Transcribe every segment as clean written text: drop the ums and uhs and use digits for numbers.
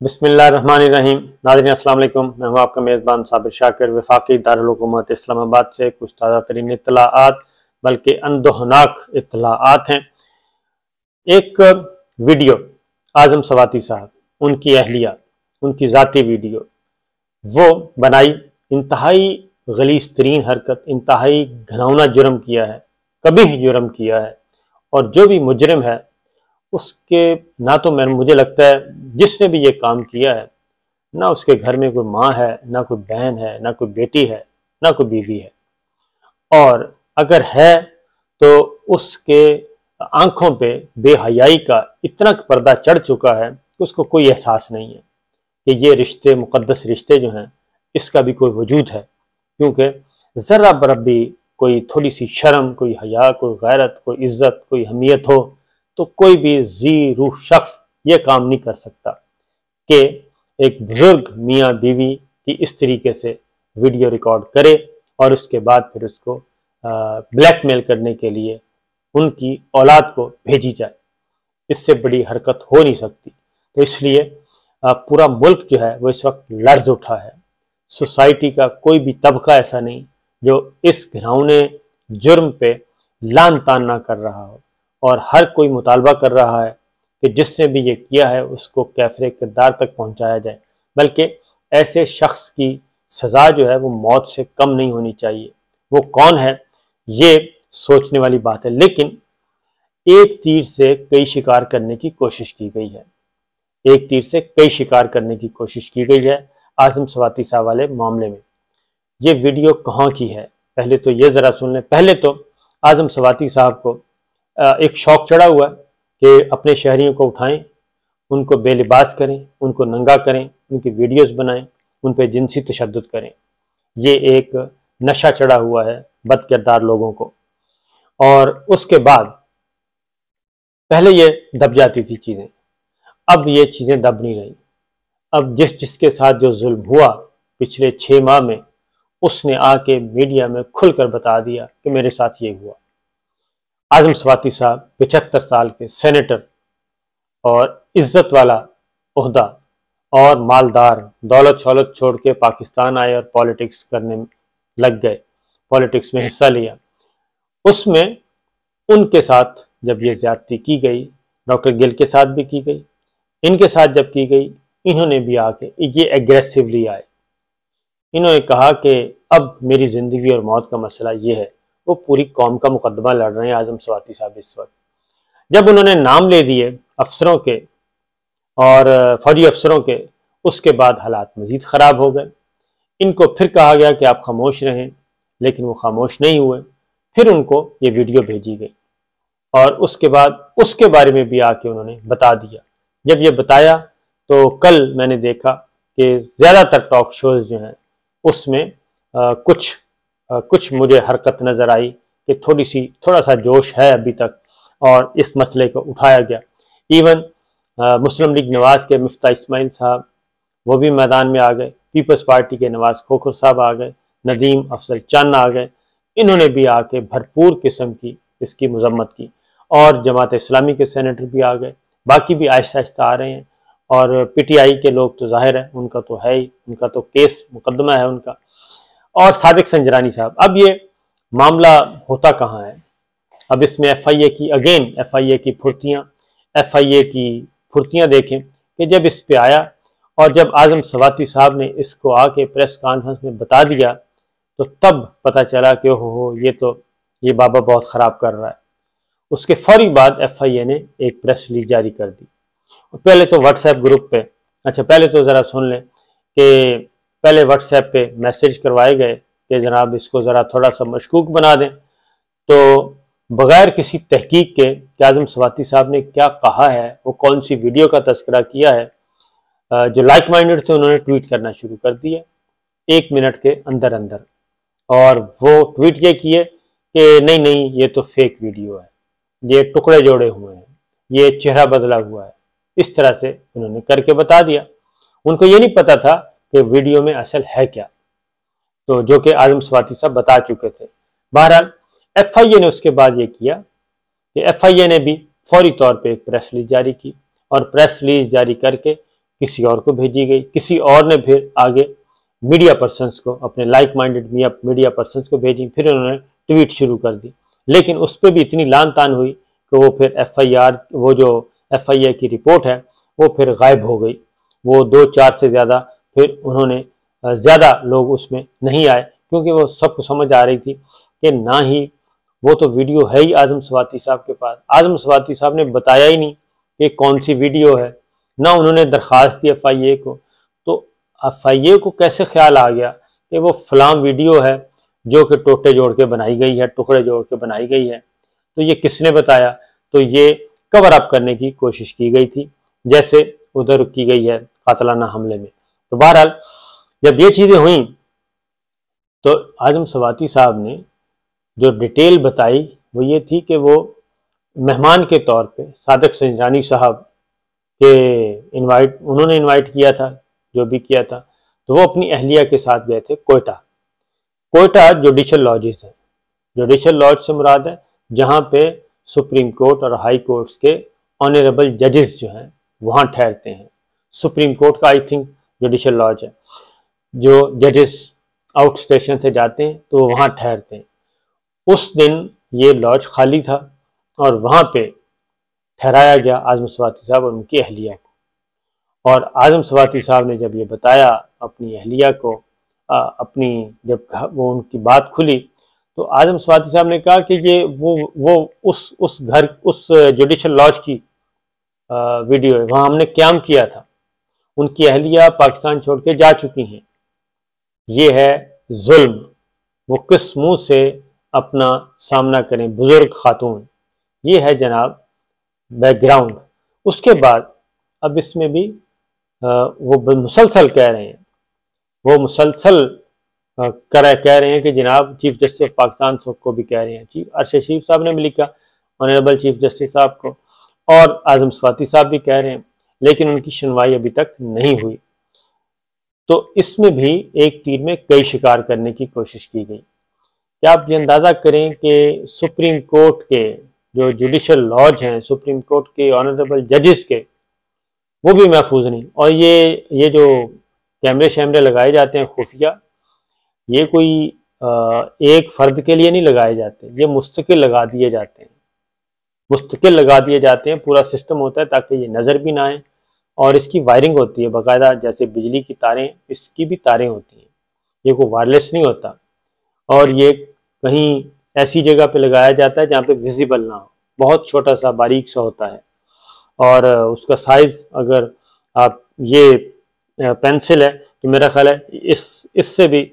बिस्मिल्लाहिर्रहमानिर्रहीम। नाज़रीन अस्सलाम वालेकुम। मैं हूं आपका मेज़बान साबिर शाकिर। वफाकी दारुल हुकूमत इस्लामाबाद से कुछ ताज़ा तरीन इत्तलाआत, बल्कि अंदोहनाक इत्तलाआत हैं। एक वीडियो आज़म सवाती साहब, उनकी अहलिया, उनकी ज़ाती वीडियो वो बनाई। इंतहाई गलीज़ तरीन हरकत, इंतहाई घिनौना जुर्म किया है, कबीह जुर्म किया है। और जो भी मुजरिम है उसके ना तो मुझे लगता है जिसने भी ये काम किया है ना उसके घर में कोई माँ है, ना कोई बहन है, ना कोई बेटी है, ना कोई बीवी है। और अगर है तो उसके आंखों पे बेहयाई का इतना पर्दा चढ़ चुका है कि उसको कोई एहसास नहीं है कि ये रिश्ते, मुकद्दस रिश्ते जो हैं, इसका भी कोई वजूद है। क्योंकि ज़रा बरब्बी कोई थोड़ी सी शर्म, कोई हया, कोई गैरत, कोई इज्जत, कोई हमीयत हो तो कोई भी जी रूह शख्स ये काम नहीं कर सकता कि एक बुजुर्ग मियाँ बीवी की इस तरीके से वीडियो रिकॉर्ड करे और उसके बाद फिर उसको ब्लैकमेल करने के लिए उनकी औलाद को भेजी जाए। इससे बड़ी हरकत हो नहीं सकती। तो इसलिए पूरा मुल्क जो है वो इस वक्त लर्ज उठा है। सोसाइटी का कोई भी तबका ऐसा नहीं जो इस घिनौने जुर्म पे लान तान ना कर रहा हो, और हर कोई मुतालबा कर रहा है कि जिसने भी ये किया है उसको कैफरे किरदार तक पहुंचाया जाए। बल्कि ऐसे शख्स की सज़ा जो है वो मौत से कम नहीं होनी चाहिए। वो कौन है ये सोचने वाली बात है। लेकिन एक तीर से कई शिकार करने की कोशिश की गई है। एक तीर से कई शिकार करने की कोशिश की गई है आज़म सवाती साहब वाले मामले में। ये वीडियो कहाँ की है पहले तो ये ज़रा सुन लें। पहले तो आज़म सवाती साहब को एक शौक चढ़ा हुआ है कि अपने शहरियों को उठाएं, उनको बेलिबास करें, उनको नंगा करें, उनकी वीडियोस बनाएं, उन पर जिनसी तशद्दुद करें। ये एक नशा चढ़ा हुआ है बद किरदार लोगों को। और उसके बाद पहले ये दब जाती थी चीज़ें, अब ये चीज़ें दब नहीं रही। अब जिसके साथ जो जुल्म हुआ पिछले 6 माह में, उसने आके मीडिया में खुलकर बता दिया कि मेरे साथ ये हुआ। आज़म सवाती साहब 75 साल के सेनेटर और इज्जत वाला ओहदा और मालदार, दौलत शौलत छोड़ के पाकिस्तान आए और पॉलिटिक्स करने लग गए, पॉलिटिक्स में हिस्सा लिया। उसमें उनके साथ जब ये ज्यादती की गई, डॉक्टर गिल के साथ भी की गई, इनके साथ जब की गई, इन्होंने भी आके ये एग्रेसिवली आए। इन्होंने कहा कि अब मेरी ज़िंदगी और मौत का मसला ये है। वो पूरी कौम का मुकदमा लड़ रहे हैं आज़म सवाती साहब इस वक्त। जब उन्होंने नाम ले दिए अफसरों के और फौजी अफसरों के, उसके बाद हालात मज़ीद ख़राब हो गए। इनको फिर कहा गया कि आप खामोश रहें, लेकिन वो खामोश नहीं हुए। फिर उनको ये वीडियो भेजी गई और उसके बाद उसके बारे में भी आके उन्होंने बता दिया। जब ये बताया तो कल मैंने देखा कि ज़्यादातर टॉक शोज़ जो हैं उसमें कुछ मुझे हरकत नज़र आई कि थोड़ा सा जोश है अभी तक, और इस मसले को उठाया गया। इवन मुस्लिम लीग नवाज़ के मिफ्ता इस्माइल साहब वो भी मैदान में आ गए, पीपल्स पार्टी के नवाज़ खोखर साहब आ गए, नदीम अफजल चंद आ गए। इन्होंने भी आके भरपूर किस्म की इसकी मजम्मत की, और जमात इस्लामी के सेनेटर भी आ गए। बाकी भी आहिस्ता आहिस्ता आ रहे हैं। और PTI के लोग तो जाहिर है उनका तो है ही, उनका तो केस मुकदमा है उनका, और सादिक संजरानी साहब। अब ये मामला होता कहाँ है? अब इसमें FIA की FIA की फुर्तियाँ देखें कि जब इस पे आया और जब आज़म सवाती साहब ने इसको आके प्रेस कॉन्फ्रेंस में बता दिया तो तब पता चला कि हो ये बाबा बहुत ख़राब कर रहा है। उसके फौरी बाद FIA ने एक प्रेस रिलीज जारी कर दी। पहले तो व्हाट्सएप ग्रुप पे, अच्छा पहले तो ज़रा सुन लें कि पहले व्हाट्सएप पे मैसेज करवाए गए कि जनाब इसको ज़रा थोड़ा सा मशकूक बना दें। तो बग़ैर किसी तहकीक के कि आज़म सवाती साहब ने क्या कहा है, वो कौन सी वीडियो का तस्करा किया है, जो लाइक माइंडेड थे उन्होंने ट्वीट करना शुरू कर दिया 1 मिनट के अंदर अंदर। और वो ट्वीट ये किए कि नहीं ये तो फेक वीडियो है, ये टुकड़े जोड़े हुए हैं, ये चेहरा बदला हुआ है। इस तरह से उन्होंने करके बता दिया। उनको ये नहीं पता था कि वीडियो में असल है क्या, तो जो कि आज़म सवाती साहब बता चुके थे। बहरहाल FIA ने उसके बाद ये किया कि FIA ने भी फौरी तौर पे एक प्रेस रिलीज जारी की, और प्रेस रिलीज जारी करके किसी और को भेजी गई, किसी और ने फिर आगे मीडिया पर्सन्स को, अपने लाइक माइंडेड मीडिया पर्सन्स को भेजी, फिर उन्होंने ट्वीट शुरू कर दी। लेकिन उस पर भी इतनी लान तान हुई कि वो फिर FIR, वो जो FIA की रिपोर्ट है वो फिर गायब हो गई। वो 2-4 से ज़्यादा फिर उन्होंने ज़्यादा लोग उसमें नहीं आए, क्योंकि वो सबको समझ आ रही थी कि ना ही वो तो वीडियो है ही आजम स्वाति साहब के पास, आजम स्वाति साहब ने बताया ही नहीं कि कौन सी वीडियो है, ना उन्होंने दरख्वास्त दी FIA को। तो FIA को कैसे ख्याल आ गया कि वो फलां वीडियो है जो कि टोटे जोड़ के बनाई गई है, टुकड़े जोड़ के बनाई गई है? तो ये किसने बताया? तो ये कवर अप करने की कोशिश की गई थी, जैसे उधर की गई है कातलाना हमले में। तो बहरहाल जब ये चीज़ें हुई तो आजम स्वाति साहब ने जो डिटेल बताई वो ये थी कि वो मेहमान के तौर पे सादिक संजानी साहब के उन्होंने इनवाइट किया था, जो भी किया था, तो वो अपनी अहलिया के साथ गए थे कोयटा जुडिशल लॉजेस है। जुडिशल लॉज से मुराद है जहाँ पे सुप्रीम कोर्ट और हाई कोर्ट्स के ऑनरेबल जजेस जो हैं वहाँ ठहरते हैं। सुप्रीम कोर्ट का आई थिंक जुडिशल लॉज है, जो जजेस आउट स्टेशन से जाते हैं तो वहाँ ठहरते हैं। उस दिन ये लॉज खाली था और वहाँ पे ठहराया गया आजम स्वाति साहब और उनकी अहलिया को। और आजम स्वाति साहब ने जब ये बताया अपनी अहलिया को, जब वो उनकी बात खुली, तो आजम स्वाति साहब ने कहा कि ये वो उस जुडिशल लॉज की वीडियो है, वहाँ हमने क्याम किया था, उनकी अहलिया पाकिस्तान छोड़ के जा चुकी हैं, ये है जुल्म, वो किस मुंह से अपना सामना करें बुजुर्ग खातून। ये है जनाब बैकग्राउंड। उसके बाद अब इसमें भी वो मुसलसल कह रहे हैं, वो मुसलसल कह रहे हैं कि जनाब चीफ जस्टिस ऑफ पाकिस्तान को भी कह रहे हैं, चीफ अरशद शरीफ साहब ने भी लिखा ऑनरेबल चीफ जस्टिस साहब को, और आजम स्वाति साहब भी कह रहे हैं, लेकिन उनकी सुनवाई अभी तक नहीं हुई। तो इसमें भी एक तीर में कई शिकार करने की कोशिश की गई। क्या आप ये अंदाज़ा करें कि सुप्रीम कोर्ट के जो जुडिशल लॉज हैं, सुप्रीम कोर्ट के ऑनरेबल जजेस के, वो भी महफूज नहीं। और ये जो कैमरे शैमरे लगाए जाते हैं खुफिया, ये कोई एक फ़र्द के लिए नहीं लगाए जाते, ये मुस्तकिल लगा दिए जाते हैं, मुस्तकिल लगा दिए जाते हैं। पूरा सिस्टम होता है ताकि ये नज़र भी ना आए, और इसकी वायरिंग होती है बाकायदा, जैसे बिजली की तारें, इसकी भी तारें होती हैं, ये कोई वायरलेस नहीं होता। और ये कहीं ऐसी जगह पे लगाया जाता है जहाँ पे विजिबल ना हो, बहुत छोटा सा बारीक सा होता है, और उसका साइज़ अगर आप ये पेंसिल है तो मेरा ख्याल है इससे भी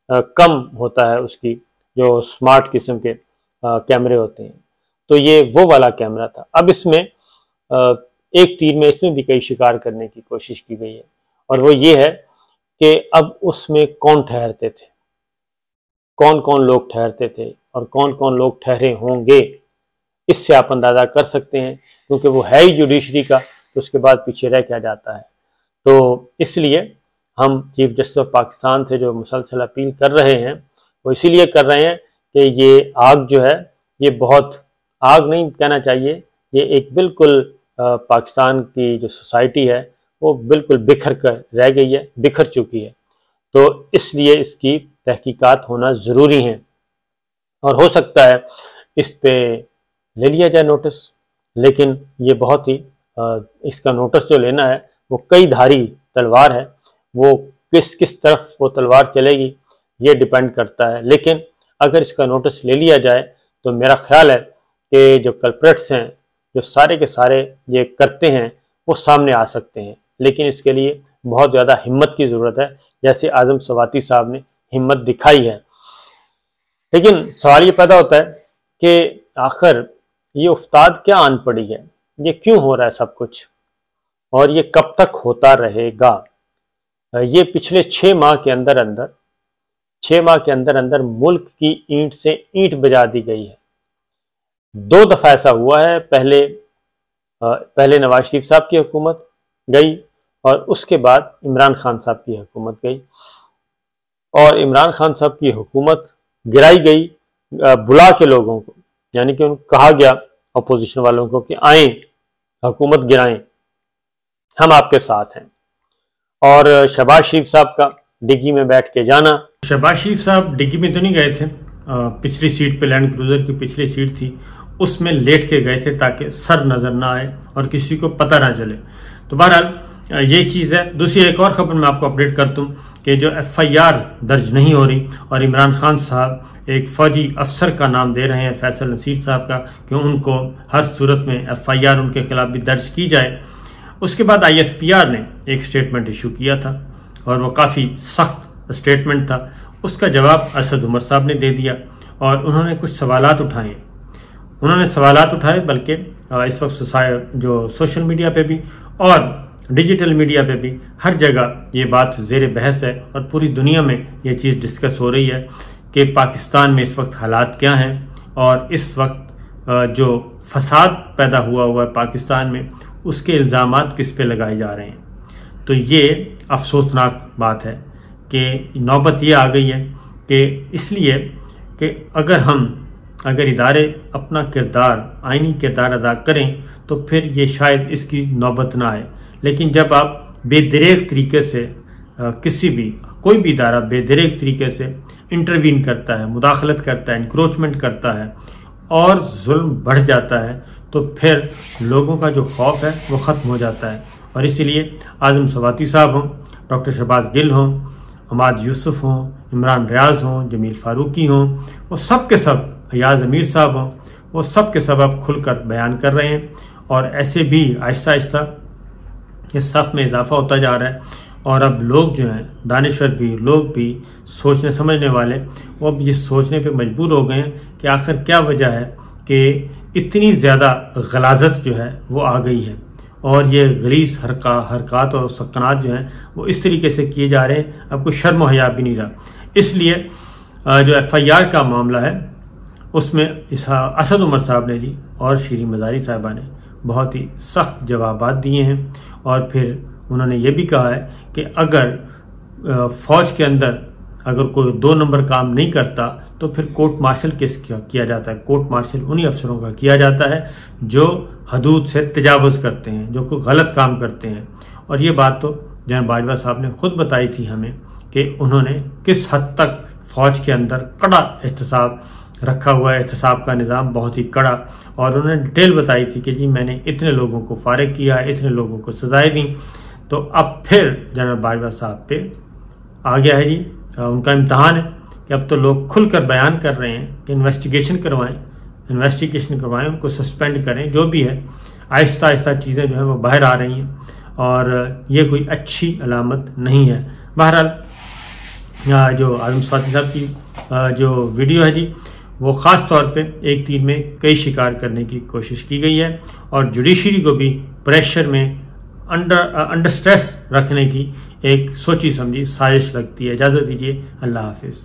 कम होता है, उसकी जो स्मार्ट किस्म के कैमरे होते हैं। तो ये वो वाला कैमरा था। अब इसमें एक तीर में इसमें भी कई शिकार करने की कोशिश की गई है, और वो ये है कि अब उसमें कौन ठहरते थे, कौन कौन लोग ठहरते थे और कौन कौन लोग ठहरे होंगे, इससे आप अंदाज़ा कर सकते हैं, क्योंकि वो है ही जुडिशरी का, तो उसके बाद पीछे रह क्या जाता है। तो इसलिए हम चीफ जस्टिस ऑफ पाकिस्तान से जो मुसलसल अपील कर रहे हैं, वो इसीलिए कर रहे हैं कि ये आग जो है, ये बहुत आग नहीं कहना चाहिए, ये एक बिल्कुल पाकिस्तान की जो सोसाइटी है वो बिल्कुल बिखर कर रह गई है, बिखर चुकी है। तो इसलिए इसकी तहकीकात होना ज़रूरी है, और हो सकता है इस पे ले लिया जाए नोटिस, लेकिन ये बहुत ही इसका नोटिस जो लेना है वो कई धारी तलवार है, वो किस किस तरफ वो तलवार चलेगी ये डिपेंड करता है। लेकिन अगर इसका नोटिस ले लिया जाए तो मेरा ख्याल है कि जो कल्प्रेट्स हैं, जो सारे के सारे ये करते हैं, वो सामने आ सकते हैं। लेकिन इसके लिए बहुत ज़्यादा हिम्मत की ज़रूरत है, जैसे आजम स्वाति साहब ने हिम्मत दिखाई है। लेकिन सवाल ये पैदा होता है कि आखिर ये उस्ताद क्या आन पड़ी है, ये क्यों हो रहा है सब कुछ, और ये कब तक होता रहेगा। ये पिछले 6 माह के अंदर अंदर मुल्क की ईंट से ईंट बजा दी गई है। 2 दफ़ा ऐसा हुआ है, पहले नवाज शरीफ साहब की हुकूमत गई और उसके बाद इमरान खान साहब की हुकूमत गई, और इमरान खान साहब की हुकूमत गिराई गई बुला के लोगों को, यानी कि उनको कहा गया अपोजिशन वालों को कि आएं हुकूमत गिराएं, हम आपके साथ हैं। और शहबाज शरीफ साहब का डिग्गी में बैठ के जाना। शहबाज शरीफ साहब डिग्गी में तो नहीं गए थे, पिछली सीट पे, लैंड क्रूजर की पिछली सीट थी, उसमें लेट के गए थे ताकि सर नजर ना आए और किसी को पता ना चले। तो बहरहाल ये चीज़ है। दूसरी एक और खबर मैं आपको अपडेट कर दूं कि जो FIR दर्ज नहीं हो रही और इमरान खान साहब एक फौजी अफसर का नाम दे रहे हैं, फैसल नसीर साहब का, कि उनको हर सूरत में FIR उनके खिलाफ भी दर्ज की जाए। उसके बाद ISPR ने एक स्टेटमेंट इशू किया था और वो काफ़ी सख्त स्टेटमेंट था। उसका जवाब असद उमर साहब ने दे दिया और उन्होंने कुछ सवालात उठाए। बल्कि इस वक्त जो सोशल मीडिया पे भी और डिजिटल मीडिया पे भी हर जगह ये बात ज़ेर बहस है और पूरी दुनिया में ये चीज़ डिस्कस हो रही है कि पाकिस्तान में इस वक्त हालात क्या हैं और इस वक्त जो फसाद पैदा हुआ है पाकिस्तान में, उसके इल्ज़ामात किस पे लगाए जा रहे हैं। तो ये अफसोसनाक बात है कि नौबत ये आ गई है कि इसलिए कि अगर इदारे अपना किरदार, आईनी किरदार अदा करें तो फिर ये शायद इसकी नौबत ना आए। लेकिन जब आप बेदरेग तरीके से कोई भी इदारा बेदरेग तरीके से इंटरवीन करता है, मुदाखलत करता है, इंक्रोचमेंट करता है और जुल्म बढ़ जाता है, तो फिर लोगों का जो खौफ है वो ख़त्म हो जाता है। और इसीलिए आज़म सवाती साहब हों, डॉक्टर शहबाज गिल हों, हमाद यूसुफ हों, इमरान रियाज हों, जमील फारूकी हों, वो सब के सब, अयाज अमीर साहब हों, वो सब के सब अब खुलकर बयान कर रहे हैं और ऐसे भी आहिस्ता आहिस्ता इस सफ़ में इजाफा होता जा रहा है। और अब लोग जो हैं, दानिश्वर भी, लोग भी, सोचने समझने वाले, वो अब ये सोचने पे मजबूर हो गए हैं कि आखिर क्या वजह है कि इतनी ज़्यादा गलाजत जो है वो आ गई है और ये गलीज़ हरकत और सकनात जो हैं वो इस तरीके से किए जा रहे हैं, अब कोई शर्म हया भी नहीं रहा। इसलिए जो FIR का मामला है उसमें असद उमर साहब ने जी और शीरी मज़ारी साहिबा ने बहुत ही सख्त जवाबात दिए हैं और फिर उन्होंने ये भी कहा है कि अगर फ़ौज के अंदर अगर कोई 2 नंबर काम नहीं करता तो फिर कोर्ट मार्शल किया जाता है। कोर्ट मार्शल उन्हीं अफसरों का किया जाता है जो हदूद से तजावुज़ करते हैं, जो कोई गलत काम करते हैं। और ये बात तो जनरल बाजवा साहब ने खुद बताई थी हमें कि उन्होंने किस हद तक फ़ौज के अंदर कड़ा एहतसाब रखा हुआ है, एहतसाब का निज़ाम बहुत ही कड़ा, और उन्होंने डिटेल बताई थी कि जी मैंने इतने लोगों को फारिग किया, इतने लोगों को सजाएं दी। तो अब फिर जनरल बाजवा साहब पे आ गया है जी उनका इम्तहान है कि अब तो लोग खुलकर बयान कर रहे हैं कि इन्वेस्टिगेशन करवाएं, उनको सस्पेंड करें, जो भी है। आहिस्ता आहिस्ता चीज़ें जो है वो बाहर आ रही हैं और ये कोई अच्छी अलामत नहीं है। बहरहाल जो आज़म सवाती साहब की जो वीडियो है जी, वो ख़ास तौर पे एक तीर में कई शिकार करने की कोशिश की गई है और जुडिशरी को भी प्रेशर में अंडर स्ट्रेस रखने की एक सोची समझी साजिश लगती है। इजाज़त दीजिए, अल्लाह हाफिज़।